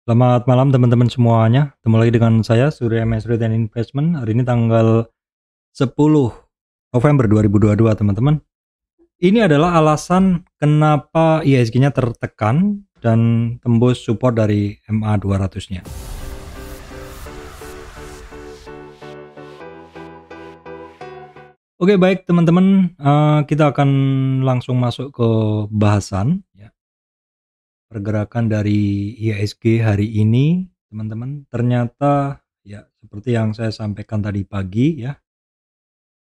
Selamat malam teman-teman semuanya. Ketemu lagi dengan saya Surya MS Return Investment. Hari ini tanggal 10 November 2022 teman-teman. Ini adalah alasan kenapa IHSG-nya tertekan dan tembus support dari MA 200-nya. Oke, baik teman-teman, kita akan langsung masuk ke bahasan ya. Pergerakan dari IHSG hari ini teman-teman, ternyata ya seperti yang saya sampaikan tadi pagi ya.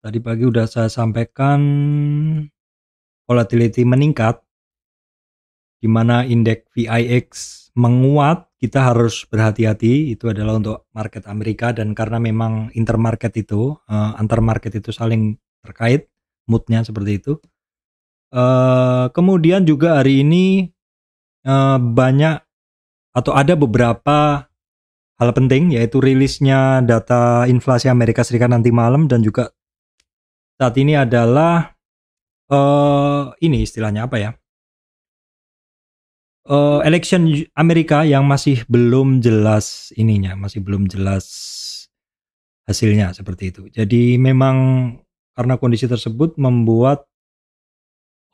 Tadi pagi udah saya sampaikan volatility meningkat, di mana indeks VIX menguat. Kita harus berhati-hati, itu adalah untuk market Amerika, dan karena memang intermarket itu, antar market itu saling terkait, moodnya seperti itu. Kemudian juga hari ini banyak atau ada beberapa hal penting, yaitu rilisnya data inflasi Amerika Serikat nanti malam, dan juga saat ini adalah ini istilahnya apa ya? Election Amerika yang masih belum jelas ininya, masih belum jelas hasilnya seperti itu. Jadi memang karena kondisi tersebut membuat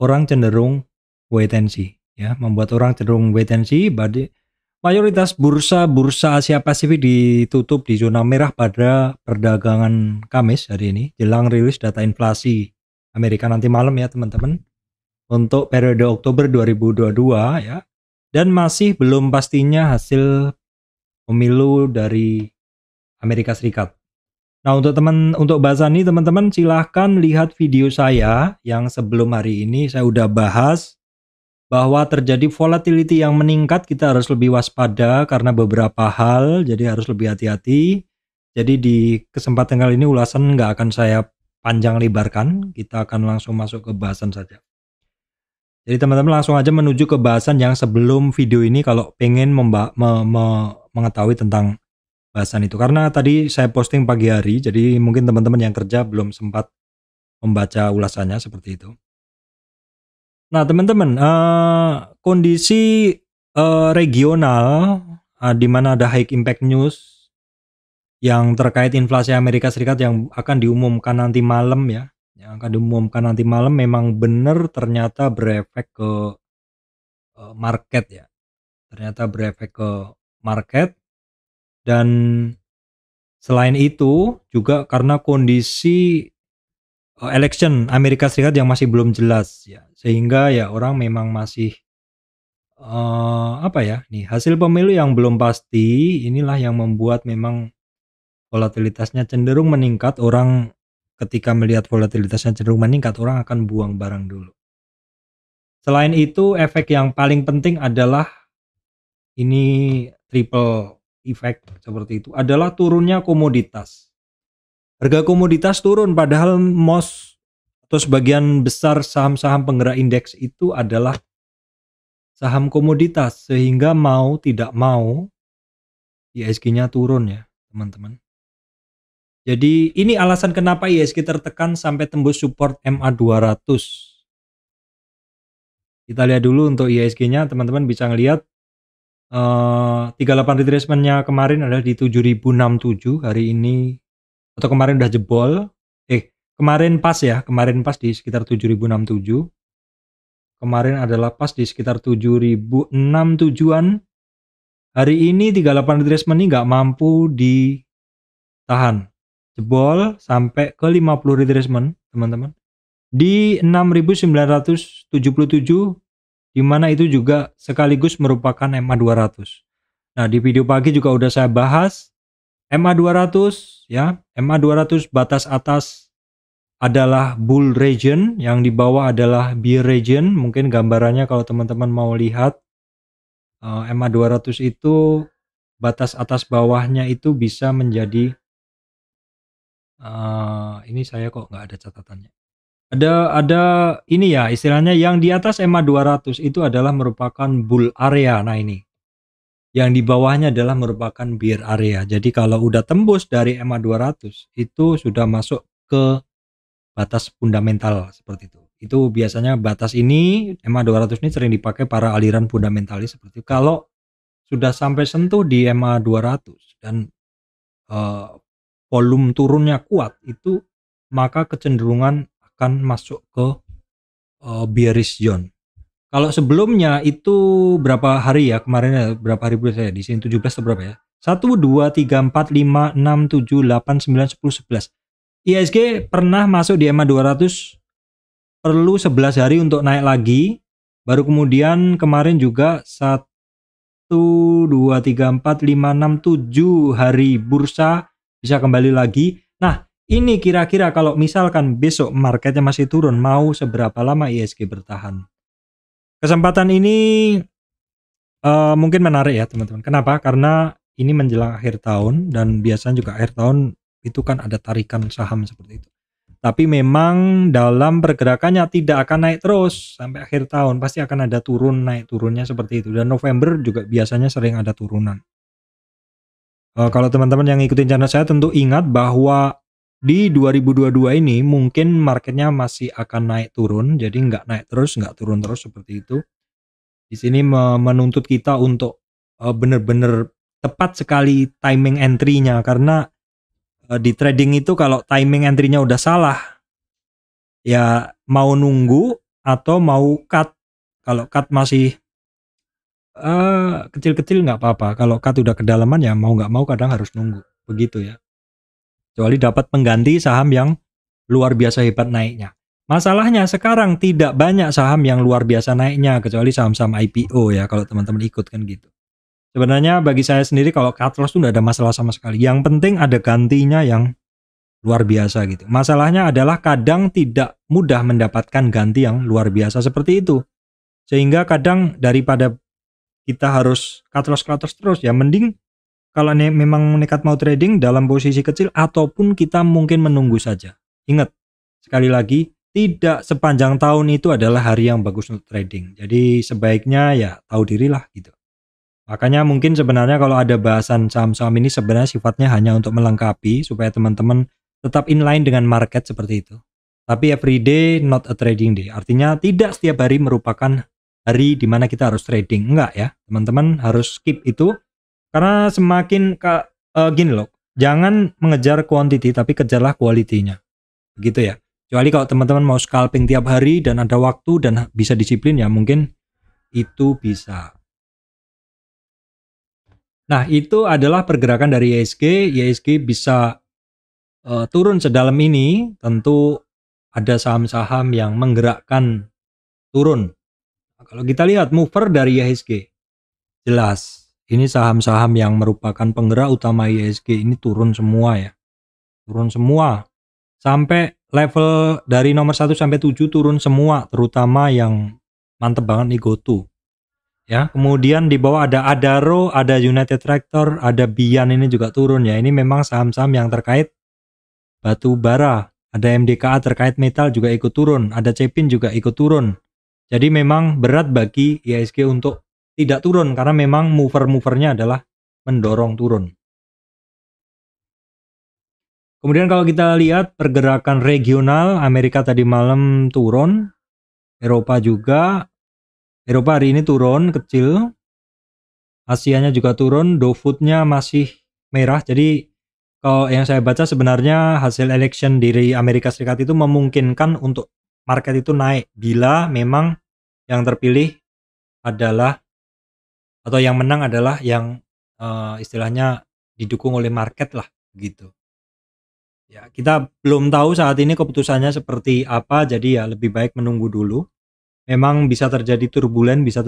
orang cenderung wait and see, ya, membuat orang cenderung wait and see. Mayoritas bursa Asia Pasifik ditutup di zona merah pada perdagangan Kamis hari ini, jelang rilis data inflasi Amerika nanti malam ya teman-teman, untuk periode Oktober 2022 ya. Dan masih belum pastinya hasil pemilu dari Amerika Serikat. Nah, untuk bahasan ini teman-teman silahkan lihat video saya yang sebelum hari ini saya udah bahas bahwa terjadi volatility yang meningkat, kita harus lebih waspada karena beberapa hal, jadi harus lebih hati-hati. Jadi di kesempatan kali ini ulasan nggak akan saya panjang lebarkan, kita akan langsung masuk ke bahasan saja. Jadi teman-teman langsung aja menuju ke bahasan yang sebelum video ini kalau pengen mengetahui tentang bahasan itu. Karena tadi saya posting pagi hari, jadi mungkin teman-teman yang kerja belum sempat membaca ulasannya seperti itu. Nah teman-teman, kondisi regional di mana ada high impact news yang terkait inflasi Amerika Serikat yang akan diumumkan nanti malam ya. Yang akan diumumkan nanti malam memang benar ternyata berefek ke market ya. Ternyata berefek ke market, dan selain itu juga karena kondisi election Amerika Serikat yang masih belum jelas ya, sehingga ya orang memang masih apa ya, nih hasil pemilu yang belum pasti, inilah yang membuat memang volatilitasnya cenderung meningkat. Orang ketika melihat volatilitasnya cenderung meningkat, orang akan buang barang dulu. Selain itu, efek yang paling penting adalah ini triple effect seperti itu, adalah turunnya komoditas. Harga komoditas turun padahal most atau sebagian besar saham-saham penggerak indeks itu adalah saham komoditas, sehingga mau tidak mau IHSG-nya turun ya teman-teman. Jadi ini alasan kenapa IHSG tertekan sampai tembus support MA 200. Kita lihat dulu untuk IHSG-nya, teman-teman bisa ngelihat 38 retracement-nya kemarin adalah di 7067, hari ini atau kemarin udah jebol. Kemarin pas ya, kemarin pas di sekitar 7067. Kemarin adalah pas di sekitar 7067-an. Hari ini 38 retracement ini nggak mampu ditahan. Jebol sampai ke 50 retracement, teman-teman. Di 6977, di mana itu juga sekaligus merupakan MA 200. Nah, di video pagi juga udah saya bahas MA 200 ya. MA 200 batas atas adalah bull region, yang di bawah adalah bear region. Mungkin gambarannya kalau teman-teman mau lihat, MA 200 itu batas atas bawahnya itu bisa menjadi ini saya kok nggak ada catatannya. Ada ini ya, istilahnya yang di atas MA 200 itu adalah merupakan bull area. Nah ini, yang di bawahnya adalah merupakan bear area. Jadi kalau udah tembus dari MA 200 itu sudah masuk ke batas fundamental seperti itu. Itu biasanya batas ini, MA 200 ini sering dipakai para aliran fundamentalis seperti itu. Kalau sudah sampai sentuh di MA 200 dan volume turunnya kuat itu, maka kecenderungan akan masuk ke bearish zone. Kalau sebelumnya itu berapa hari ya kemarin ya, berapa hari saya di sini 17 atau berapa ya? 1 2 3 4 5 6 7 8 9 10 11. IHSG pernah masuk di EMA 200, perlu 11 hari untuk naik lagi. Baru kemudian kemarin juga 1 2 3 4 5 6 7 hari bursa bisa kembali lagi. Nah, ini kira-kira kalau misalkan besok marketnya masih turun, mau seberapa lama IHSG bertahan? Kesempatan ini mungkin menarik ya teman-teman. Kenapa? Karena ini menjelang akhir tahun dan biasanya juga akhir tahun itu kan ada tarikan saham seperti itu. Tapi memang dalam pergerakannya tidak akan naik terus sampai akhir tahun, pasti akan ada turun naik turunnya seperti itu. Dan November juga biasanya sering ada turunan. Kalau teman-teman yang ngikutin channel saya tentu ingat bahwa di 2022 ini mungkin marketnya masih akan naik turun, jadi nggak naik terus, nggak turun terus seperti itu. Di sini menuntut kita untuk benar-benar tepat sekali timing entry-nya, karena di trading itu kalau timing entry-nya udah salah, ya mau nunggu atau mau cut. Kalau cut masih kecil-kecil nggak apa-apa, kalau cut udah kedalaman ya mau nggak mau kadang harus nunggu, begitu ya. Kecuali dapat pengganti saham yang luar biasa hebat naiknya. Masalahnya sekarang tidak banyak saham yang luar biasa naiknya kecuali saham-saham IPO ya, kalau teman-teman ikut kan gitu. Sebenarnya bagi saya sendiri kalau cut loss itu nggak ada masalah sama sekali. Yang penting ada gantinya yang luar biasa gitu. Masalahnya adalah kadang tidak mudah mendapatkan ganti yang luar biasa seperti itu. Sehingga kadang daripada kita harus cut loss terus ya, mending kalau memang nekat mau trading dalam posisi kecil ataupun kita mungkin menunggu saja. Ingat, sekali lagi, tidak sepanjang tahun itu adalah hari yang bagus untuk trading. Jadi sebaiknya ya tahu dirilah gitu. Makanya mungkin sebenarnya kalau ada bahasan saham-saham ini sebenarnya sifatnya hanya untuk melengkapi supaya teman-teman tetap inline dengan market seperti itu. Tapi every day not a trading day. Artinya tidak setiap hari merupakan hari di mana kita harus trading. Enggak ya, teman-teman harus skip itu. Karena semakin gini loh, jangan mengejar quantity tapi kejarlah quality-nya. Begitu ya. Kecuali kalau teman-teman mau scalping tiap hari dan ada waktu dan bisa disiplin ya mungkin itu bisa. Nah, itu adalah pergerakan dari IHSG. IHSG bisa turun sedalam ini, tentu ada saham-saham yang menggerakkan turun. Nah, kalau kita lihat mover dari IHSG, jelas ini saham-saham yang merupakan penggerak utama IHSG ini turun semua ya. Turun semua. Sampai level dari nomor 1 sampai 7 turun semua, terutama yang mantep banget nih GoTo. Ya, kemudian di bawah ada Adaro, ada United Tractor, ada Bian ini juga turun ya. Ini memang saham-saham yang terkait batu bara. Ada MDKA terkait metal juga ikut turun, ada Cepin juga ikut turun. Jadi memang berat bagi IHSG untuk tidak turun karena memang mover-movernya adalah mendorong turun. Kemudian kalau kita lihat pergerakan regional, Amerika tadi malam turun, Eropa juga, Eropa hari ini turun kecil, Asianya juga turun, Dow-Food-nya masih merah. Jadi kalau yang saya baca sebenarnya hasil election dari Amerika Serikat itu memungkinkan untuk market itu naik bila memang yang terpilih adalah atau yang menang adalah yang istilahnya didukung oleh market lah gitu. Ya, kita belum tahu saat ini keputusannya seperti apa, jadi ya lebih baik menunggu dulu. Memang bisa terjadi turbulen, bisa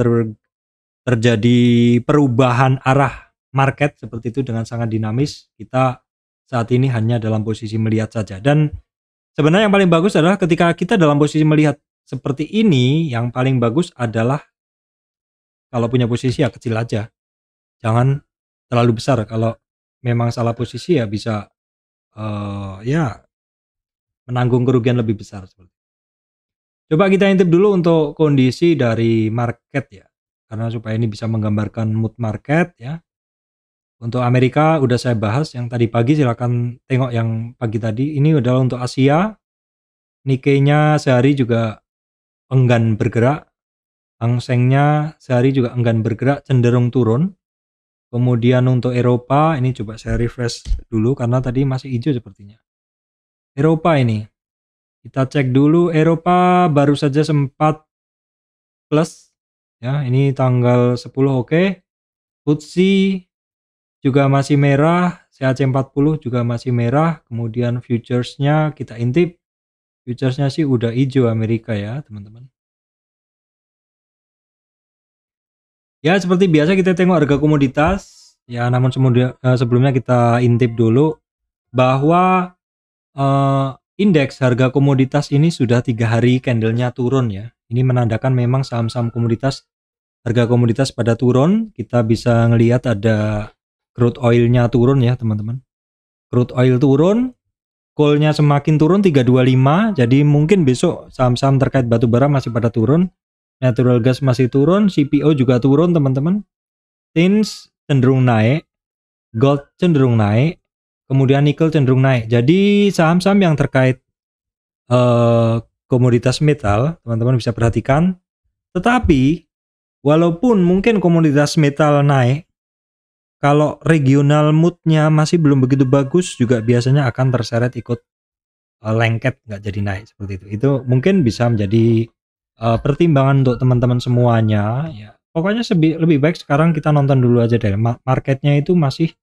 terjadi perubahan arah market seperti itu dengan sangat dinamis. Kita saat ini hanya dalam posisi melihat saja. Dan sebenarnya yang paling bagus adalah ketika kita dalam posisi melihat seperti ini, yang paling bagus adalah kalau punya posisi ya kecil aja. Jangan terlalu besar. Kalau memang salah posisi ya bisa ya menanggung kerugian lebih besar. Coba kita intip dulu untuk kondisi dari market ya, karena supaya ini bisa menggambarkan mood market ya. Untuk Amerika udah saya bahas yang tadi pagi, silakan tengok yang pagi tadi. Ini adalah untuk Asia. Nikkei-nya sehari juga enggan bergerak. Hang Seng-nya sehari juga enggan bergerak, cenderung turun. Kemudian untuk Eropa, ini coba saya refresh dulu karena tadi masih hijau sepertinya. Eropa ini, kita cek dulu. Eropa baru saja sempat plus, ya ini tanggal 10 oke. FTSE juga masih merah, CAC 40 juga masih merah. Kemudian futuresnya kita intip, futuresnya sih udah hijau Amerika ya teman-teman. Ya seperti biasa kita tengok harga komoditas ya, namun sebelumnya kita intip dulu bahwa indeks harga komoditas ini sudah 3 hari candlenya turun ya. Ini menandakan memang saham-saham komoditas, harga komoditas pada turun. Kita bisa ngelihat ada crude oilnya turun ya teman-teman. Crude oil turun, coalnya semakin turun 325. Jadi mungkin besok saham-saham terkait batu bara masih pada turun. Natural gas masih turun, CPO juga turun teman-teman. Tins cenderung naik, gold cenderung naik, kemudian nikel cenderung naik. Jadi saham-saham yang terkait komoditas metal teman-teman bisa perhatikan. Tetapi walaupun mungkin komoditas metal naik, kalau regional moodnya masih belum begitu bagus juga biasanya akan terseret ikut lengket, nggak jadi naik seperti itu. Itu mungkin bisa menjadi pertimbangan untuk teman-teman semuanya ya. Pokoknya lebih baik sekarang kita nonton dulu aja deh. Marketnya itu masih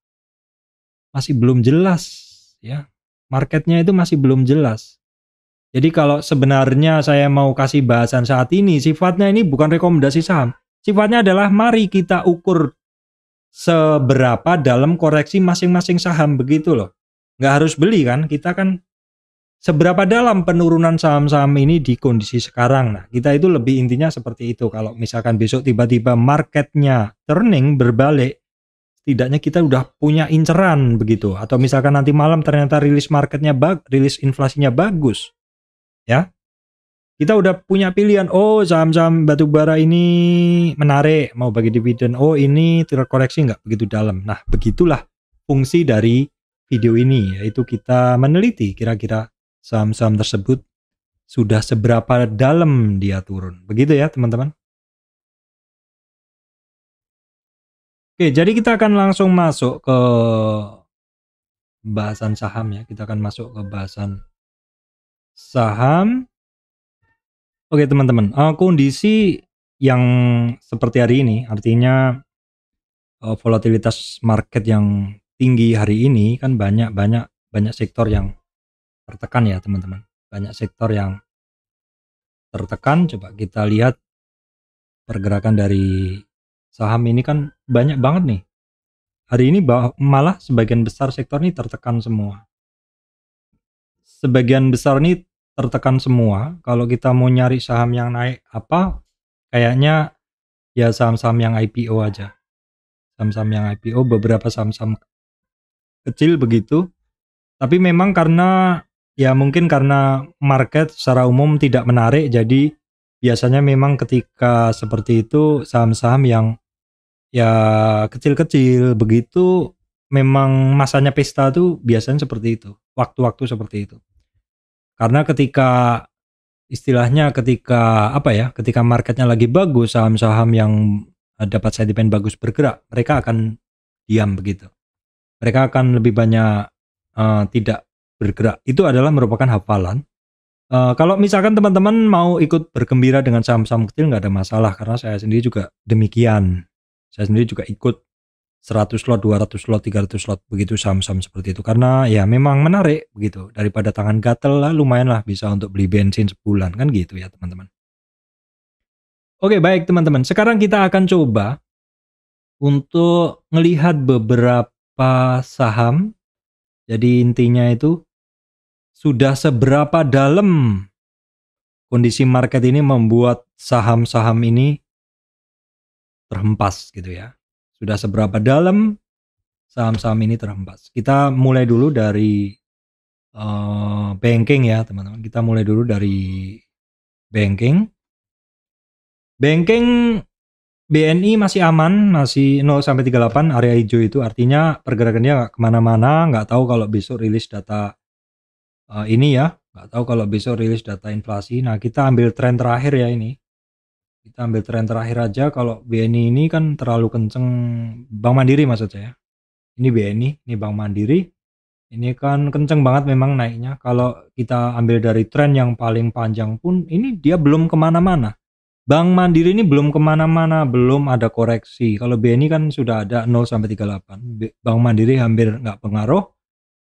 belum jelas ya. Marketnya itu masih belum jelas. Jadi kalau sebenarnya saya mau kasih bahasan saat ini, sifatnya ini bukan rekomendasi saham. Sifatnya adalah mari kita ukur seberapa dalam koreksi masing-masing saham, begitu loh. Nggak harus beli kan, kita kan seberapa dalam penurunan saham-saham ini di kondisi sekarang. Nah, kita itu lebih intinya seperti itu. Kalau misalkan besok tiba-tiba marketnya turning, berbalik, setidaknya kita udah punya inceran begitu. Atau misalkan nanti malam ternyata rilis inflasinya bagus, ya. Kita udah punya pilihan, oh saham-saham batu bara ini menarik, mau bagi dividen, oh ini terkoreksi nggak begitu dalam. Nah, begitulah fungsi dari video ini, yaitu kita meneliti kira-kira saham-saham tersebut sudah seberapa dalam dia turun. Begitu ya teman-teman. Oke, jadi kita akan langsung masuk ke bahasan saham ya. Kita akan masuk ke bahasan saham. Oke teman-teman, kondisi yang seperti hari ini, artinya volatilitas market yang tinggi hari ini kan banyak sektor yang tertekan ya teman-teman. Banyak sektor yang tertekan. Coba kita lihat pergerakan dari saham ini kan banyak banget nih. Hari ini malah sebagian besar sektor ini tertekan semua. Sebagian besar ini tertekan semua. Kalau kita mau nyari saham yang naik apa, kayaknya ya saham-saham yang IPO aja. Saham-saham yang IPO, beberapa saham-saham kecil begitu. Tapi memang karena ya mungkin karena market secara umum tidak menarik, jadi biasanya memang ketika seperti itu saham-saham yang ya kecil-kecil begitu, memang masanya pesta tuh biasanya seperti itu, waktu-waktu seperti itu. Karena ketika istilahnya ketika apa ya, ketika marketnya lagi bagus, saham-saham yang dapat sentimen bagus bergerak, mereka akan diam begitu. Mereka akan lebih banyak tidak bergerak. Itu adalah merupakan hafalan. Kalau misalkan teman-teman mau ikut bergembira dengan saham-saham kecil nggak ada masalah, karena saya sendiri juga demikian. Saya sendiri juga ikut 100 lot, 200 lot, 300 lot begitu saham-saham seperti itu, karena ya memang menarik begitu. Daripada tangan gatel lah, lumayan lah bisa untuk beli bensin sebulan kan gitu ya teman-teman. Oke baik teman-teman, sekarang kita akan coba untuk melihat beberapa saham. Jadi intinya itu sudah seberapa dalam kondisi market ini membuat saham-saham ini terhempas gitu ya. Sudah seberapa dalam saham-saham ini terhempas. Kita mulai dulu dari banking ya teman-teman. Kita mulai dulu dari banking. Banking BNI masih aman, masih 0-38 area hijau itu, artinya pergerakannya nggak kemana-mana. Nggak tahu kalau besok rilis data ini ya, nggak tahu kalau besok rilis data inflasi. Nah kita ambil tren terakhir ya ini. Kita ambil tren terakhir aja. Kalau BNI ini kan terlalu kenceng, Bank Mandiri maksud saya. Ini BNI, ini Bank Mandiri. Ini kan kenceng banget memang naiknya. Kalau kita ambil dari tren yang paling panjang pun, ini dia belum kemana-mana. Bank Mandiri ini belum kemana-mana, belum ada koreksi. Kalau BNI kan sudah ada 0 sampai 38. Bank Mandiri hampir nggak pengaruh.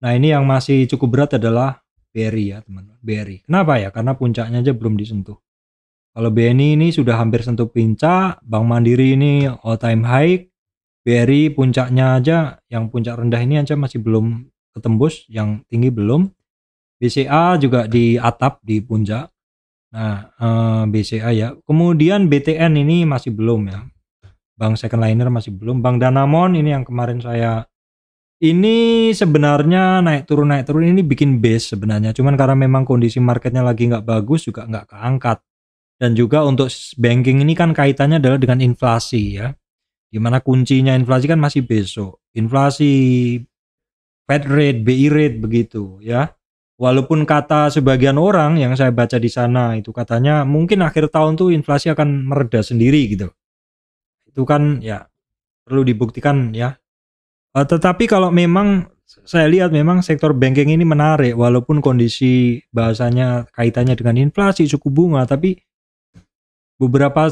Nah ini yang masih cukup berat adalah BRI ya teman-teman. BRI. Kenapa ya? Karena puncaknya aja belum disentuh. Kalau BNI ini sudah hampir sentuh puncak, Bank Mandiri ini all time high, BRI puncaknya aja, yang puncak rendah ini aja masih belum ketembus, yang tinggi belum. BCA juga di atap, di puncak. Nah, BCA ya. Kemudian BTN ini masih belum ya. Bank Second Liner masih belum. Bank Danamon ini yang kemarin saya ini sebenarnya naik turun ini bikin base sebenarnya. Cuman karena memang kondisi marketnya lagi nggak bagus juga nggak keangkat. Dan juga untuk banking ini kan kaitannya adalah dengan inflasi ya. Dimana kuncinya inflasi kan masih besok. Inflasi, Fed rate, BI rate begitu ya. Walaupun kata sebagian orang yang saya baca di sana itu katanya mungkin akhir tahun tuh inflasi akan mereda sendiri gitu. Itu kan ya perlu dibuktikan ya. Tetapi kalau memang saya lihat memang sektor banking ini menarik walaupun kondisi bahasanya kaitannya dengan inflasi, suku bunga, tapi beberapa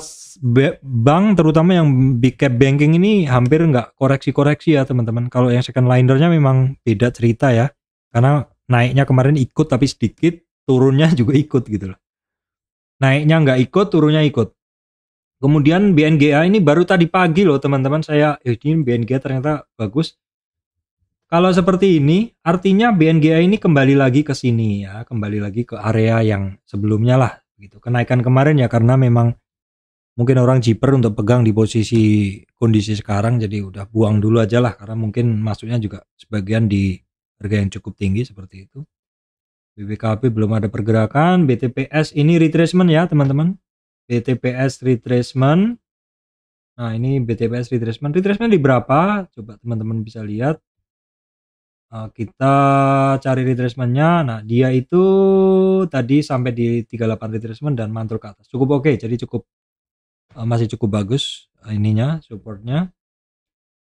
bank terutama yang big cap banking ini hampir nggak koreksi-koreksi ya teman-teman. Kalau yang second linernya memang beda cerita ya. Karena naiknya kemarin ikut tapi sedikit, turunnya juga ikut gitu loh. Naiknya nggak ikut, turunnya ikut. Kemudian BNGA ini baru tadi pagi loh teman-teman, saya ini BNGA ternyata bagus. Kalau seperti ini artinya BNGA ini kembali lagi ke sini ya, kembali lagi ke area yang sebelumnya lah gitu. Kenaikan kemarin ya karena memang mungkin orang jiper untuk pegang di posisi kondisi sekarang, jadi udah buang dulu aja lah karena mungkin masuknya juga sebagian di harga yang cukup tinggi seperti itu. BBKP belum ada pergerakan. BTPS ini retracement ya teman-teman. BTPS retracement. Nah ini BTPS retracement di berapa? Coba teman-teman bisa lihat. Kita cari retracementnya. Nah dia itu tadi sampai di 38 retracement dan mantul ke atas, cukup oke. Jadi cukup masih cukup bagus ininya, supportnya.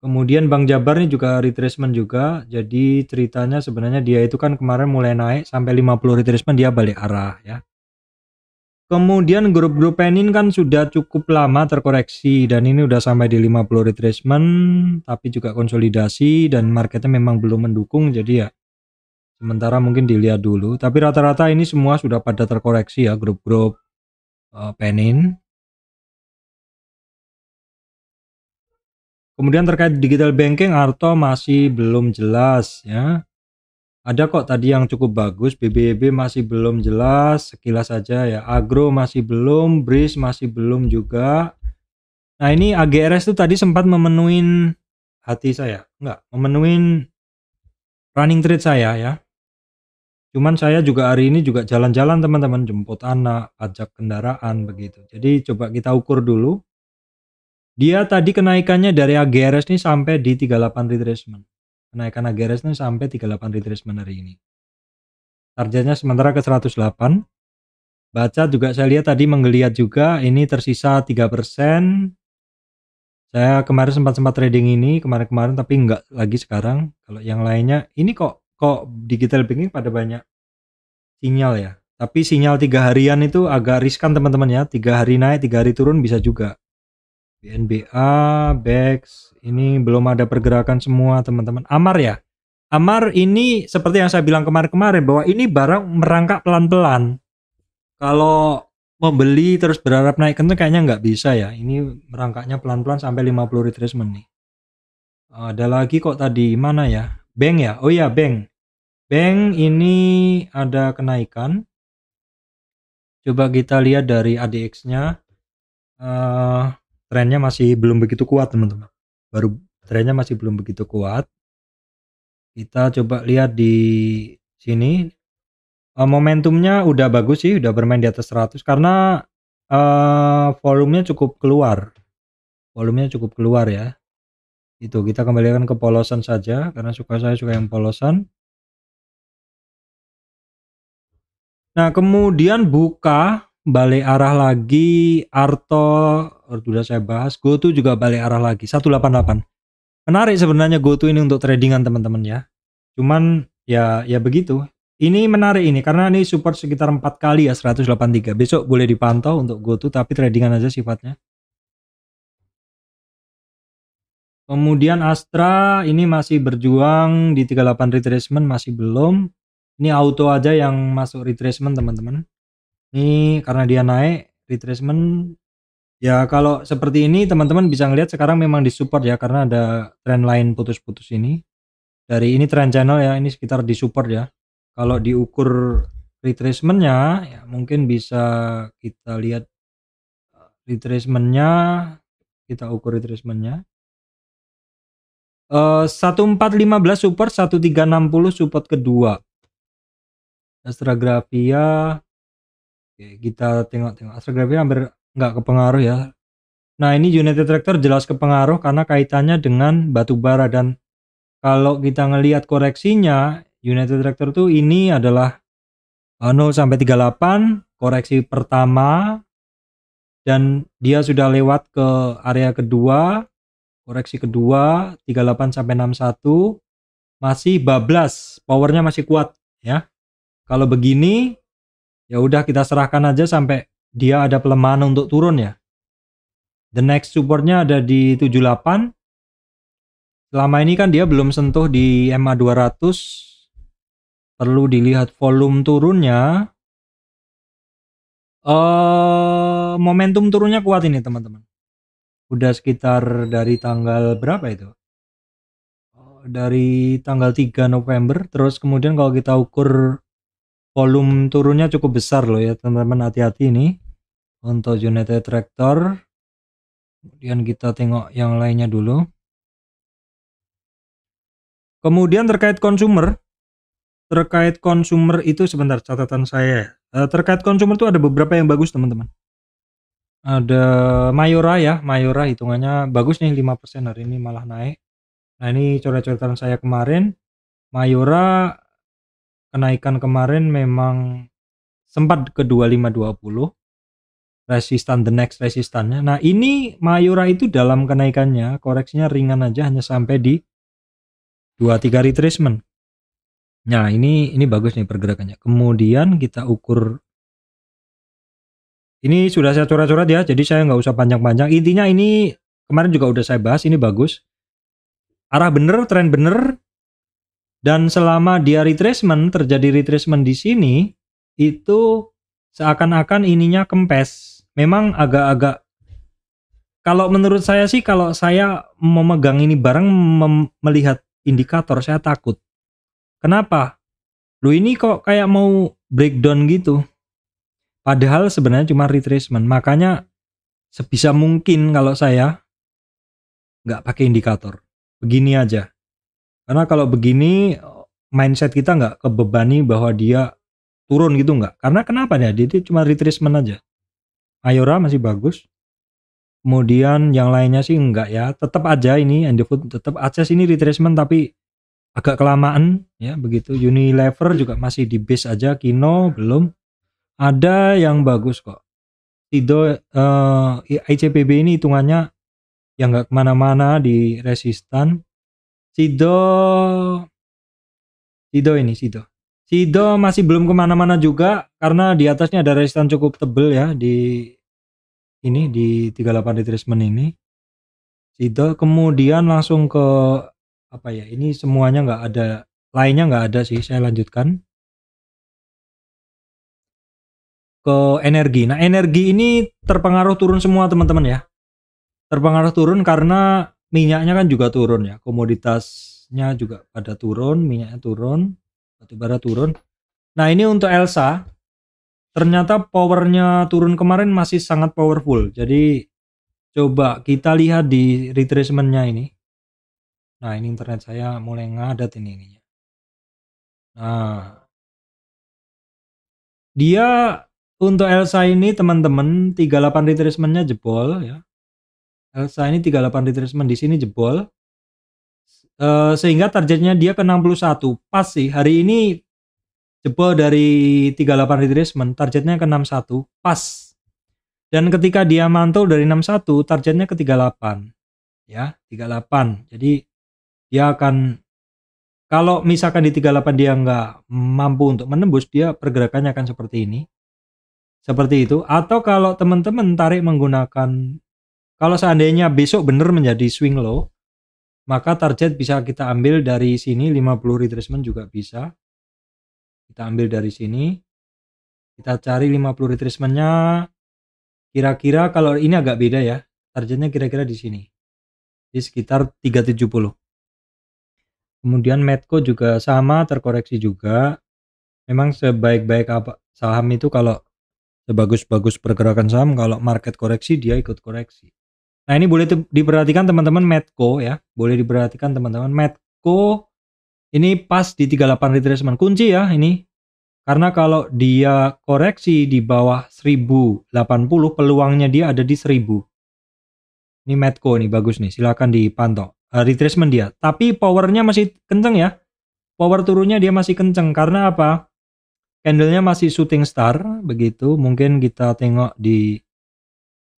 Kemudian Bank Jabar ini juga retracement juga. Jadi ceritanya sebenarnya dia itu kan kemarin mulai naik sampai 50 retracement, dia balik arah ya. Kemudian grup-grup Penin kan sudah cukup lama terkoreksi dan ini udah sampai di 50 retracement tapi juga konsolidasi dan marketnya memang belum mendukung, jadi ya sementara mungkin dilihat dulu. Tapi rata-rata ini semua sudah pada terkoreksi ya grup-grup Penin. Kemudian terkait digital banking, Arto masih belum jelas ya. Ada kok tadi yang cukup bagus, BBB masih belum jelas, sekilas saja ya. Agro masih belum, BRIS masih belum juga. Nah ini AGRS tuh tadi sempat memenuhi hati saya, enggak, memenuhi running trade saya ya. Cuman saya juga hari ini juga jalan-jalan teman-teman, jemput anak, pajak kendaraan begitu. Jadi coba kita ukur dulu. Dia tadi kenaikannya dari AGRS ini sampai di 38 retracement. Kenaikan AGRS ini sampai 38 retracement hari ini. Targetnya sementara ke 108. Baca juga saya lihat tadi menggeliat juga, ini tersisa 3%. Saya kemarin sempat trading ini kemarin tapi enggak lagi sekarang. Kalau yang lainnya ini kok digital banking pada banyak sinyal ya. Tapi sinyal 3 harian itu agak riskan teman-teman ya. 3 hari naik, 3 hari turun bisa juga. BNBA, BEX, ini belum ada pergerakan semua teman-teman. Amar ya. Amar ini seperti yang saya bilang kemarin bahwa ini barang merangkak pelan-pelan. Kalau membeli terus berharap naik kenceng kayaknya nggak bisa ya. Ini merangkaknya pelan-pelan sampai 50 retracement nih. Ada lagi kok tadi, mana ya? Bank ya? Oh iya, Bank. Bank ini ada kenaikan. Coba kita lihat dari ADX-nya. Trennya masih belum begitu kuat teman-teman. Trennya masih belum begitu kuat. Kita coba lihat di sini. Momentumnya udah bagus sih, udah bermain di atas 100 karena volumenya cukup keluar. Volumenya cukup keluar ya. Itu kita kembalikan ke polosan saja karena saya suka yang polosan. Nah, kemudian buka balik arah lagi, Arto sudah saya bahas, GoTo juga balik arah lagi 188. Menarik sebenarnya GoTo ini untuk tradingan teman-teman ya. Cuman ya begitu. Ini menarik ini karena ini support sekitar 4 kali ya 183. Besok boleh dipantau untuk GoTo tapi tradingan aja sifatnya. Kemudian Astra ini masih berjuang di 38 retracement, masih belum. Ini auto aja yang masuk retracement teman-teman. Ini karena dia naik retracement. Ya kalau seperti ini teman-teman bisa ngelihat sekarang memang disupport ya karena ada trend line putus-putus ini. Dari ini trend channel ya, ini sekitar disupport ya. Kalau diukur retracementnya ya mungkin bisa kita lihat retracementnya, kita ukur retracementnya. 1415 support, 1360 support kedua. Astrografia, oke, kita tengok Astrografia hampir nggak kepengaruh ya. Nah ini United Tractor jelas kepengaruh karena kaitannya dengan batubara, dan kalau kita ngelihat koreksinya United Tractor tuh ini adalah 0 sampai 38 koreksi pertama, dan dia sudah lewat ke area kedua, koreksi kedua 38 sampai 61 masih bablas, powernya masih kuat ya. Kalau begini ya udah kita serahkan aja sampai dia ada pelemahan untuk turun ya. The next supportnya ada di 78. Selama ini kan dia belum sentuh di MA 200. Perlu dilihat volume turunnya. Momentum turunnya kuat ini teman-teman. Udah sekitar dari tanggal berapa itu? Dari tanggal 3 November. Terus kemudian kalau kita ukur volume turunnya cukup besar loh ya teman-teman, hati-hati ini untuk United Tractor. Kemudian kita tengok yang lainnya dulu. Kemudian terkait konsumer itu sebentar catatan saya. Terkait konsumer itu ada beberapa yang bagus teman-teman. Ada Mayora ya, Mayora hitungannya bagus nih 5% hari ini malah naik. Nah ini coret-coretan saya kemarin. Mayora kenaikan kemarin memang sempat ke 2520. Resistan, the next resistannya. Nah ini Mayora itu dalam kenaikannya koreksinya ringan aja, hanya sampai di 23 retracement. Nah ini bagus nih pergerakannya. Kemudian kita ukur, ini sudah saya coret-coret ya, jadi saya nggak usah panjang-panjang. Intinya ini kemarin juga udah saya bahas, ini bagus, arah bener, tren bener, dan selama dia retracement, terjadi retracement di sini itu seakan-akan ininya kempes. Memang agak-agak, kalau menurut saya sih, kalau saya memegang ini barang melihat indikator saya takut. Kenapa? Lu ini kok kayak mau breakdown gitu. Padahal sebenarnya cuma retracement. Makanya sebisa mungkin kalau saya nggak pakai indikator. Begini aja. Karena kalau begini mindset kita nggak kebebani bahwa dia turun gitu nggak. Karena kenapa ya? Dia cuma retracement aja. Mayora masih bagus. Kemudian yang lainnya sih enggak ya. Tetap aja ini Endeavour tetap aja sini retracement tapi agak kelamaan ya begitu. Unilever juga masih di base aja. Kino belum. Ada yang bagus kok. Sido ICPB ini hitungannya yang nggak kemana-mana di resistan. Sido masih belum kemana-mana juga karena di atasnya ada resistan cukup tebel ya di 38 retracement ini. Sido kemudian langsung ke apa ya? Ini semuanya nggak ada, lainnya nggak ada sih. Saya lanjutkan ke energi. Nah energi ini terpengaruh turun semua teman-teman ya. Terpengaruh turun karena minyaknya kan juga turun ya. Komoditasnya juga pada turun, minyaknya turun, batubara turun. Nah ini untuk Elsa, ternyata powernya turun kemarin masih sangat powerful. Jadi coba kita lihat di retracementnya ini. Nah ini internet saya mulai ngadat ini. Nah dia untuk Elsa ini teman-teman 38 retracementnya jebol ya. Elsa ini 38 retracement di sini jebol. Sehingga targetnya dia ke 61. Pas sih hari ini jebol dari 38 retracement, targetnya ke 61, pas. Dan ketika dia mantul dari 61, targetnya ke 38. Ya, 38. Jadi dia akan, kalau misalkan di 38 dia nggak mampu untuk menembus, dia pergerakannya akan seperti ini. Seperti itu. Atau kalau teman-teman tarik menggunakan, kalau seandainya besok benar menjadi swing low, maka target bisa kita ambil dari sini, 50 retracement juga bisa. Kita ambil dari sini. Kita cari 50 retracementnya. Kira-kira kalau ini agak beda ya. Targetnya kira-kira di sini. Di sekitar 370. Kemudian Medco juga sama, terkoreksi juga. Memang sebaik-baik apa saham itu, kalau sebagus-bagus pergerakan saham, kalau market koreksi dia ikut koreksi. Nah, ini boleh diperhatikan teman-teman Medco ya. Boleh diperhatikan teman-teman Medco ini pas di 38 retracement. Kunci ya ini. Karena kalau dia koreksi di bawah 1080, peluangnya dia ada di 1000. Ini Medco nih, bagus nih, silakan dipantau. Retracement dia. Tapi powernya masih kenceng ya. Power turunnya dia masih kenceng. Karena apa? Candlenya masih shooting star begitu. Mungkin kita tengok di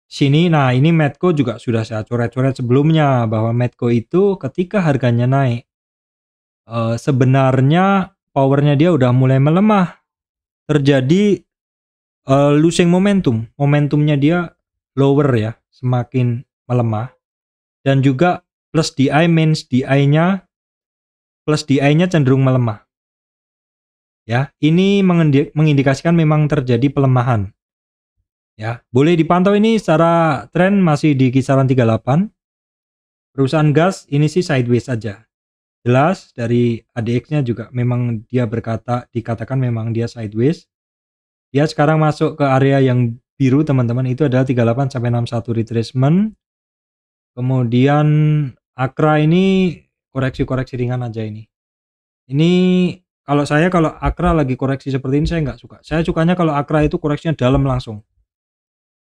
sini. Nah, ini Medco juga sudah saya coret-coret sebelumnya bahwa Medco itu ketika harganya naik, sebenarnya powernya dia udah mulai melemah. Terjadi losing momentumnya dia lower ya, semakin melemah. Dan juga plus DI means DI-nya cenderung melemah. Ya, ini mengindikasikan memang terjadi pelemahan. Ya, boleh dipantau ini secara tren masih di kisaran 38. Perusahaan gas ini sih sideways saja. Jelas dari ADX-nya juga memang dia dikatakan memang dia sideways. Dia sekarang masuk ke area yang biru teman-teman, itu adalah 38 sampai 61 retracement. Kemudian Akra ini koreksi-koreksi ringan aja ini. Ini kalau Akra lagi koreksi seperti ini saya nggak suka. Saya sukanya kalau Akra itu koreksinya dalam langsung.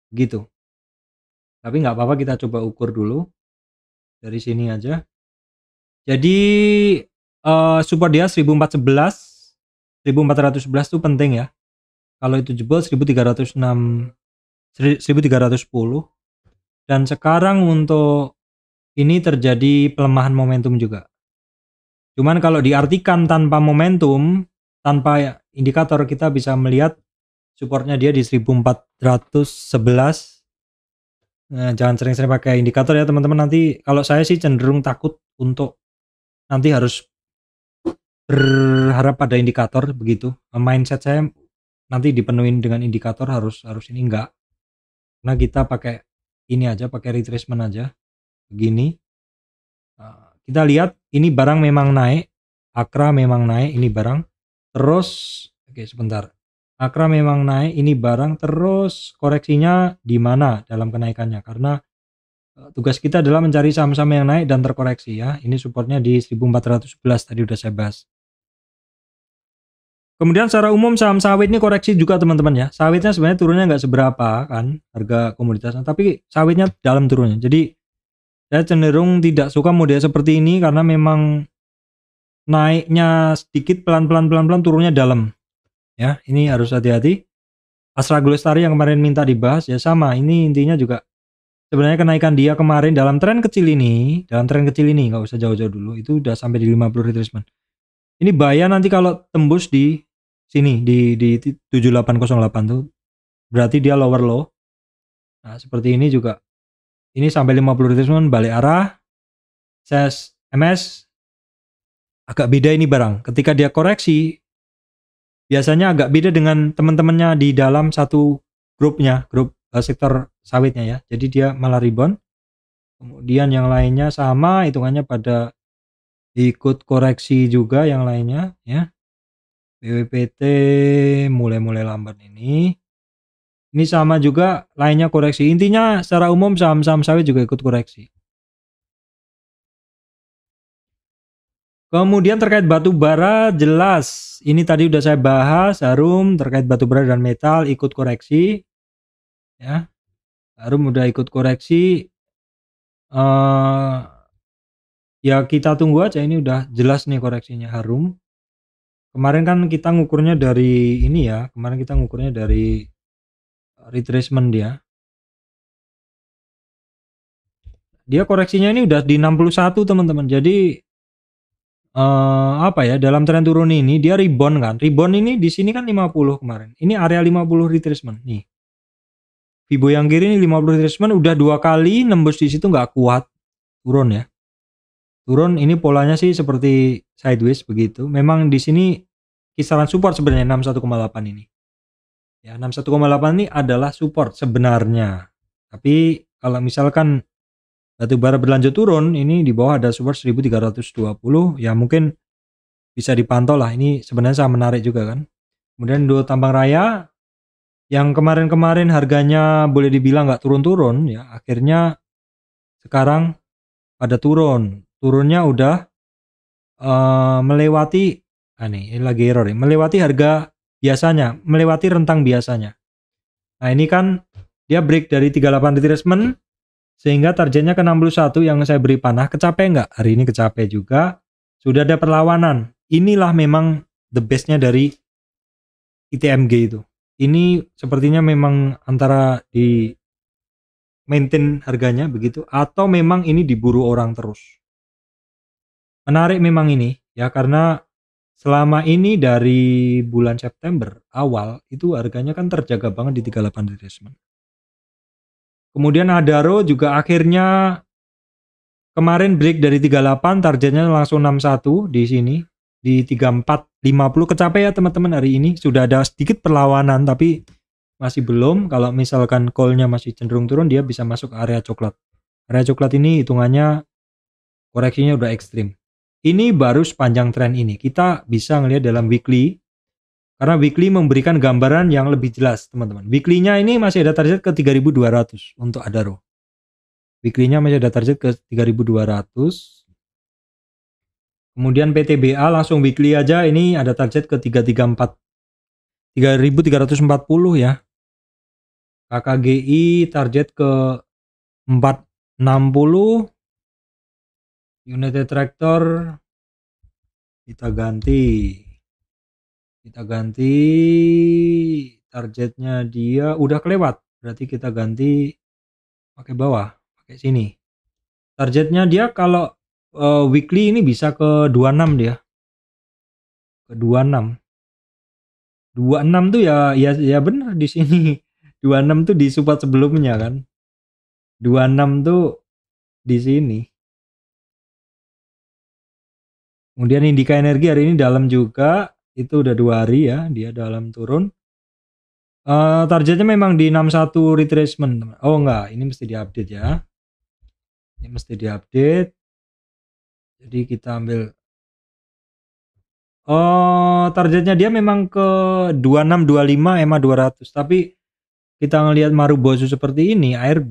Gitu. Tapi nggak apa-apa, kita coba ukur dulu. Dari sini aja. Jadi support dia 1411. 1411 itu penting ya. Kalau itu jebol 1306, 1310. Dan sekarang untuk ini terjadi pelemahan momentum juga. Cuman kalau diartikan tanpa momentum, tanpa indikator, kita bisa melihat supportnya dia di 1411. Nah, jangan sering-sering pakai indikator ya teman-teman. Nanti kalau saya sih cenderung takut untuk nanti harus berharap pada indikator begitu. Mindset saya nanti dipenuhin dengan indikator, harus ini enggak. Nah, kita pakai ini aja, pakai retracement aja. Begini. Kita lihat ini barang memang naik. Akra memang naik ini barang. Terus oke sebentar. Akra memang naik ini barang, terus koreksinya di mana dalam kenaikannya? Karena tugas kita adalah mencari saham-saham yang naik dan terkoreksi ya. Ini supportnya di 1411 tadi udah saya bahas. Kemudian secara umum saham sawit ini koreksi juga teman-teman ya. Sawitnya sebenarnya turunnya nggak seberapa kan harga komoditasnya, tapi sawitnya dalam turunnya. Jadi saya cenderung tidak suka model seperti ini karena memang naiknya sedikit, pelan-pelan turunnya dalam. Ya, ini harus hati-hati. Astra Glestari yang kemarin minta dibahas ya sama. Ini intinya juga sebenarnya kenaikan dia kemarin dalam tren kecil ini, nggak usah jauh-jauh dulu, itu udah sampai di 50 retracement. Ini bahaya nanti kalau tembus di sini di 7808 tuh. Berarti dia lower low. Nah, seperti ini juga. Ini sampai 50 retracement balik arah. SES MS agak beda ini barang. Ketika dia koreksi, biasanya agak beda dengan teman-temannya di dalam satu grupnya, grup sektor sawitnya ya. Jadi dia malah rebound. Kemudian yang lainnya sama, hitungannya pada ikut koreksi juga yang lainnya ya. BWPT mulai lambat ini. Ini sama juga lainnya koreksi. Intinya secara umum saham-saham sawit juga ikut koreksi. Kemudian terkait batu bara jelas. Ini tadi udah saya bahas, Harum terkait batu bara dan metal ikut koreksi. Ya. Harum udah ikut koreksi. Ya kita tunggu aja, ini udah jelas nih koreksinya Harum. kemarin kan kita ngukurnya dari ini ya, kemarin kita ngukurnya dari retracement dia. Dia koreksinya ini udah di 61 teman-teman. Jadi apa ya, dalam tren turun ini dia rebound kan. Rebound ini di sini kan 50 kemarin. Ini area 50 retracement nih. Fibo yang kiri ini 50 retracement udah 2 kali nembus di situ nggak kuat. Turun ya. Turun ini polanya sih seperti sideways begitu. Memang di sini kisaran support sebenarnya 61,8 ini. Ya, 61,8 ini adalah support sebenarnya. Tapi kalau misalkan batubara berlanjut turun, ini di bawah ada support 1320, ya mungkin bisa dipantau lah. Ini sebenarnya sangat menarik juga kan. Kemudian Indo Tambang Raya yang kemarin-kemarin harganya boleh dibilang nggak turun-turun ya, akhirnya sekarang pada turun. Turunnya udah melewati ini lagi error ya, melewati harga biasanya, melewati rentang biasanya. Nah, ini kan dia break dari 38 retracement sehingga targetnya ke 61 yang saya beri panah. Kecapai nggak? Hari ini kecapai juga. Sudah ada perlawanan. Inilah memang the bestnya dari ITMG itu. Ini sepertinya memang antara di maintain harganya begitu atau memang ini diburu orang terus. Menarik memang ini ya, karena selama ini dari bulan September awal itu harganya kan terjaga banget di 38 retracement. Kemudian Adaro juga akhirnya kemarin break dari 38, targetnya langsung 61 di sini di 3450 kecapai ya teman-teman. Hari ini sudah ada sedikit perlawanan tapi masih belum. Kalau misalkan call-nya masih cenderung turun, dia bisa masuk area coklat. Area coklat ini hitungannya koreksinya udah ekstrim. Ini baru sepanjang tren ini. Kita bisa ngelihat dalam weekly, karena weekly memberikan gambaran yang lebih jelas teman-teman. Weekly-nya ini masih ada target ke 3200 untuk Adaro. Weekly-nya masih ada target ke 3200. Kemudian PTBA langsung weekly aja ini ada target ke 3340 ya. KKGI target ke 460. United Tractor kita ganti targetnya, dia udah kelewat, berarti kita ganti pakai bawah, pakai sini. Targetnya dia kalau weekly ini bisa ke 26 dia. Ke 26. 26 tuh ya benar di sini. 26 tuh di support sebelumnya kan. 26 tuh di sini. Kemudian Indika Energi hari ini dalam juga, itu udah 2 hari ya dia dalam turun. Targetnya memang di 61 retracement. Oh enggak, ini mesti diupdate ya. Ini mesti diupdate. Jadi kita ambil targetnya dia memang ke 2625 EMA 200. Tapi kita ngelihat Marubozu seperti ini, ARB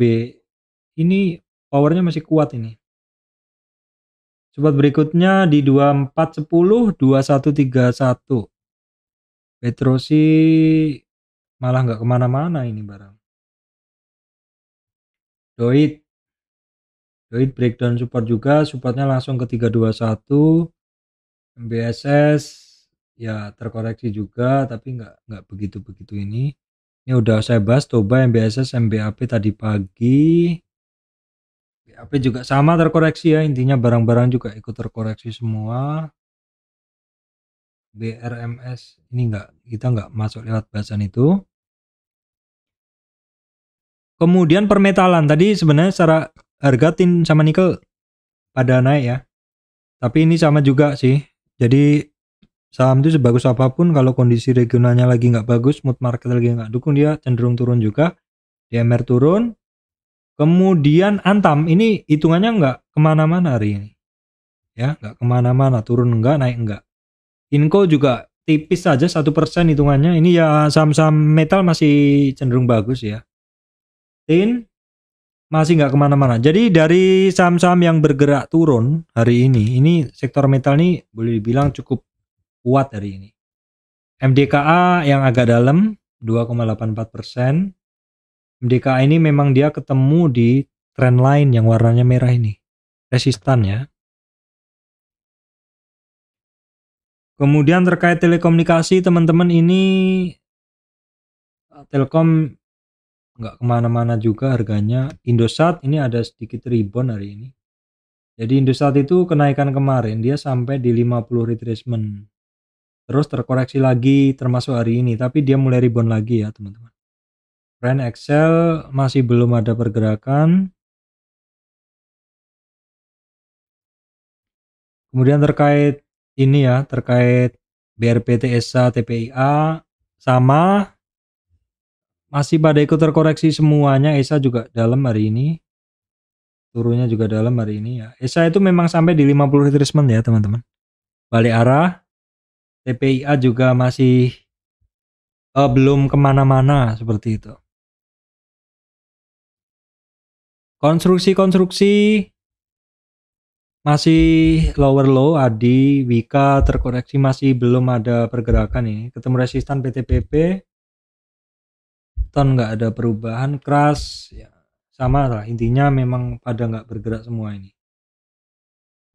ini powernya masih kuat ini. Support berikutnya di 2410, 2131. Petrosi malah nggak kemana-mana ini barang. Doit breakdown support juga, supportnya langsung ke 321. MBSS ya terkoreksi juga tapi nggak begitu ini. Ini udah saya bahas Toba, MBSS, MBAP tadi pagi. BAP juga sama terkoreksi ya, intinya barang-barang juga ikut terkoreksi semua. BRMS ini kita nggak masuk lewat bahasan itu. Kemudian permetalan tadi sebenarnya secara harga tin sama nikel pada naik ya. Tapi ini sama juga sih. Jadi saham itu sebagus apapun kalau kondisi regionalnya lagi nggak bagus, mood market lagi nggak dukung, dia cenderung turun juga. DMR turun. Kemudian Antam ini hitungannya nggak kemana-mana hari ini. Ya, nggak kemana-mana, turun enggak, naik enggak. Inco juga tipis saja 1% hitungannya. Ini ya saham-saham metal masih cenderung bagus ya. Tin masih nggak kemana-mana. Jadi dari saham-saham yang bergerak turun hari ini sektor metal ini boleh dibilang cukup kuat hari ini. MDKA yang agak dalam 2,84%. MDKA ini memang dia ketemu di trend line yang warnanya merah ini. Resistan ya. Kemudian terkait telekomunikasi teman-teman, ini Telkom nggak kemana-mana juga harganya. Indosat ini ada sedikit rebound hari ini. Jadi Indosat itu kenaikan kemarin dia sampai di 50 retracement. Terus terkoreksi lagi termasuk hari ini, tapi dia mulai rebound lagi ya teman-teman. Trend Excel masih belum ada pergerakan. Kemudian terkait ini ya, terkait BRP TSA TPIA sama masih pada ikut terkoreksi semuanya. ESA juga dalam hari ini. Turunnya juga dalam hari ini ya. ESA itu memang sampai di 50 retracement ya teman-teman. Balik arah. TPIA juga masih belum kemana-mana seperti itu. Konstruksi masih lower low, ADI, Wika terkoreksi masih belum ada pergerakan ini. Ketemu resistan PTPP, ton nggak ada perubahan, crash ya sama lah. Intinya memang pada nggak bergerak semua ini.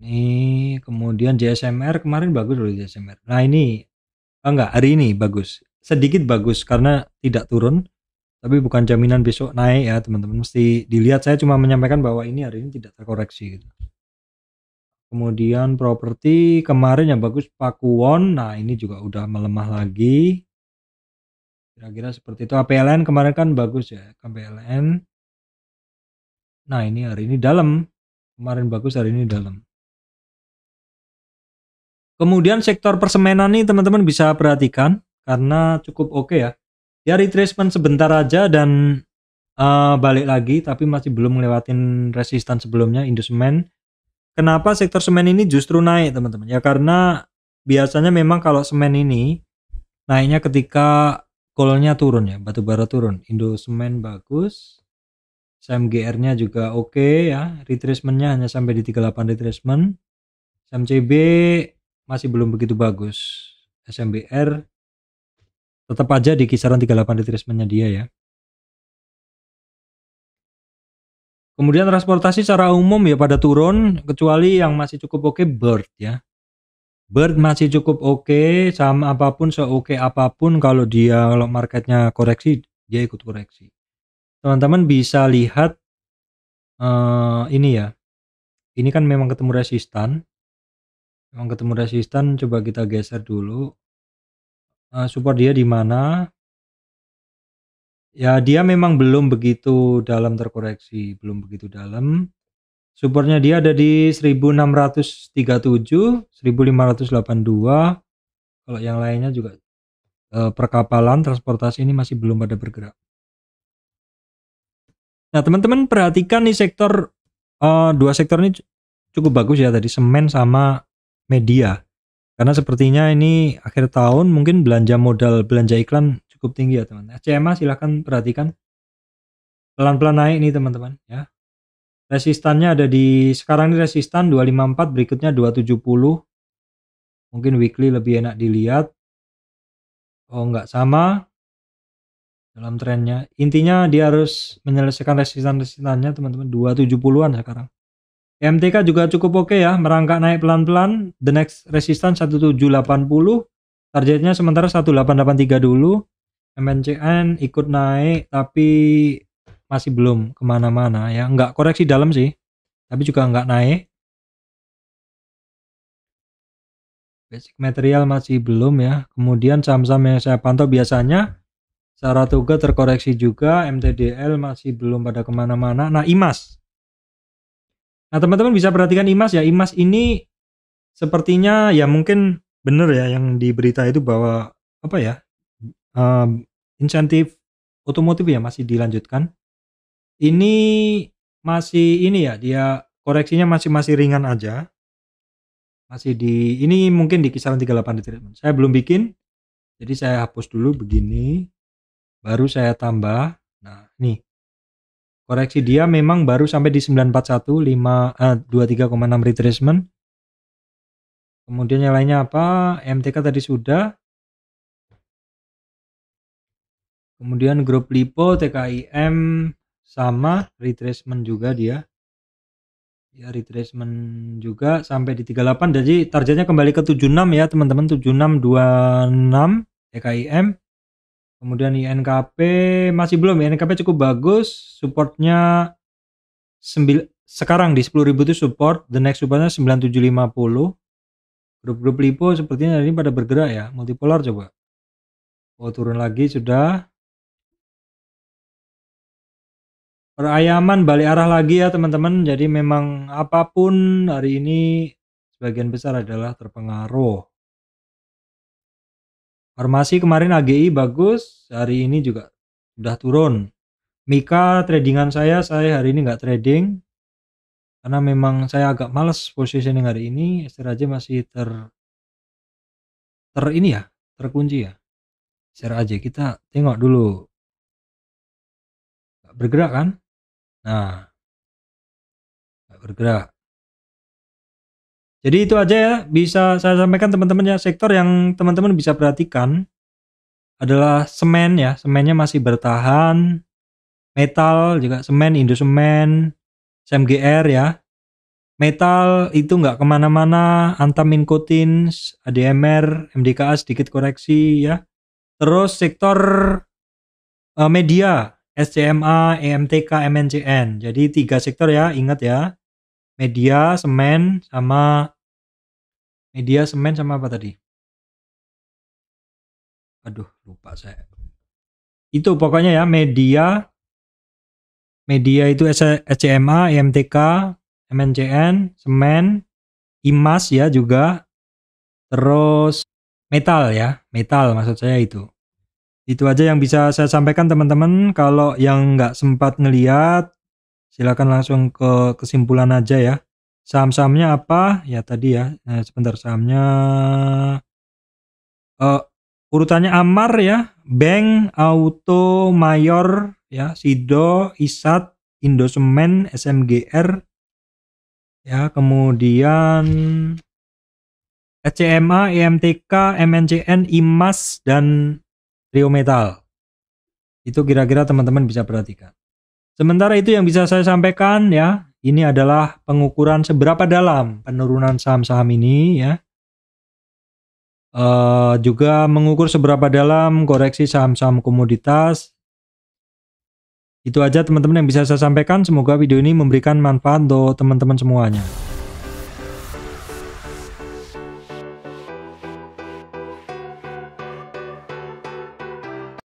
Ini kemudian JSMR kemarin bagus loh JSMR. Nah ini enggak, hari ini bagus. Sedikit bagus karena tidak turun, tapi bukan jaminan besok naik ya teman-teman. Mesti dilihat, saya cuma menyampaikan bahwa ini hari ini tidak terkoreksi gitu. Kemudian properti kemarin yang bagus Pakuwon. Nah ini juga udah melemah lagi. Kira-kira seperti itu. APLN kemarin kan bagus ya, APLN. Nah ini hari ini dalam. Kemarin bagus, hari ini dalam. Kemudian sektor persemenan nih teman-teman bisa perhatikan karena cukup oke ya. Ya retracement sebentar aja dan balik lagi, tapi masih belum ngelewatin resistan sebelumnya Indosemen. Kenapa sektor semen ini justru naik teman-teman? Ya karena biasanya memang kalau semen ini naiknya ketika coalnya turun ya, batu bara turun. Indosemen bagus, SMGR-nya juga oke ya, retracement-nya hanya sampai di 38 retracement. SMCB masih belum begitu bagus. SMBR tetap aja di kisaran 38 retracement-nya dia ya. Kemudian transportasi secara umum ya pada turun, kecuali yang masih cukup oke Bird ya. Bird masih cukup oke, sama apapun seoke apapun kalau marketnya koreksi, dia ikut koreksi. Teman-teman bisa lihat ini ya. Ini kan memang ketemu resistan. Coba kita geser dulu. Support dia di mana? Ya dia memang belum begitu dalam terkoreksi, belum begitu dalam. Supportnya dia ada di 1637, 1582. Kalau yang lainnya juga perkapalan, transportasi ini masih belum pada bergerak. Nah teman-teman perhatikan nih sektor, dua sektor ini cukup bagus ya tadi, semen sama media. Karena sepertinya ini akhir tahun mungkin belanja modal, belanja iklan cukup tinggi ya teman-teman. CMA silahkan perhatikan pelan-pelan naik nih teman-teman ya. Resistannya ada di sekarang ini resistan 254, berikutnya 270. Mungkin weekly lebih enak dilihat. Oh enggak sama dalam trennya. Intinya dia harus menyelesaikan resistan-resistannya teman-teman, 270-an sekarang. MTK juga cukup oke ya, merangkak naik pelan-pelan. The next resistance 1780. Targetnya sementara 1883 dulu. MNCN ikut naik tapi masih belum kemana-mana ya. Nggak koreksi dalam sih, tapi juga nggak naik. Basic material masih belum ya. Kemudian saham-saham yang saya pantau biasanya Saratoga terkoreksi juga. MTDL masih belum pada kemana-mana. Nah IMAS. Nah teman-teman bisa perhatikan IMAS ya. IMAS ini sepertinya ya mungkin bener ya yang di berita itu bahwa apa ya, insentif otomotif ya masih dilanjutkan. Ini masih ini ya, dia koreksinya masih ringan aja. Masih di ini mungkin di kisaran 38 teman. Saya belum bikin. Jadi saya hapus dulu begini. Baru saya tambah. Nah, nih. Koreksi dia memang baru sampai di 941 23,6 retracement. Kemudian yang lainnya apa? MTK tadi sudah. Kemudian grup Lipo, TKIM sama retracement juga dia. Ya retracement juga sampai di 38, jadi targetnya kembali ke 76 ya teman-teman, 7626 EKIM. Kemudian INKP masih belum, INKP cukup bagus, supportnya sekarang di 10.000 itu support, the next supportnya 9750. Grup-grup lipo sepertinya hari ini pada bergerak ya, multipolar coba. Oh turun lagi sudah. Perayaman balik arah lagi ya teman-teman, jadi memang apapun hari ini sebagian besar adalah terpengaruh. Farmasi kemarin AGI bagus, hari ini juga sudah turun. Mika tradingan saya hari ini nggak trading karena memang saya agak males positioning hari ini. SRAJ masih ini ya, terkunci ya. SRAJ kita tengok dulu, nggak bergerak kan? Nah, nggak bergerak. Jadi itu aja ya, bisa saya sampaikan teman-teman ya. Sektor yang teman-teman bisa perhatikan adalah semen ya, semennya masih bertahan. Metal juga semen, Indosemen, SMGR ya. Metal itu nggak kemana-mana, Antam Coatings, ADMR, MDKA sedikit koreksi ya. Terus sektor media, SCMA, EMTK, MNCN. Jadi 3 sektor ya, ingat ya. Media, semen sama apa tadi? Aduh, lupa saya. Itu pokoknya ya, media itu SCMA, EMTK, MNCN, semen, IMAS ya juga. Terus metal ya, metal maksud saya itu. Itu aja yang bisa saya sampaikan teman-teman. Kalau yang nggak sempat ngeliat, silakan langsung ke kesimpulan aja ya. Saham-sahamnya apa? Ya tadi ya, sebentar sahamnya. Urutannya Amar ya, Bank, Auto, Mayor, ya, Sido, Isat, Indosemen, SMGR, ya, kemudian SCMA, EMTK, MNCN, IMAS, dan Rio Metal. Itu kira-kira teman-teman bisa perhatikan. Sementara itu yang bisa saya sampaikan ya, ini adalah pengukuran seberapa dalam penurunan saham-saham ini ya. Juga mengukur seberapa dalam koreksi saham-saham komoditas. Itu aja teman-teman yang bisa saya sampaikan. Semoga video ini memberikan manfaat untuk teman-teman semuanya.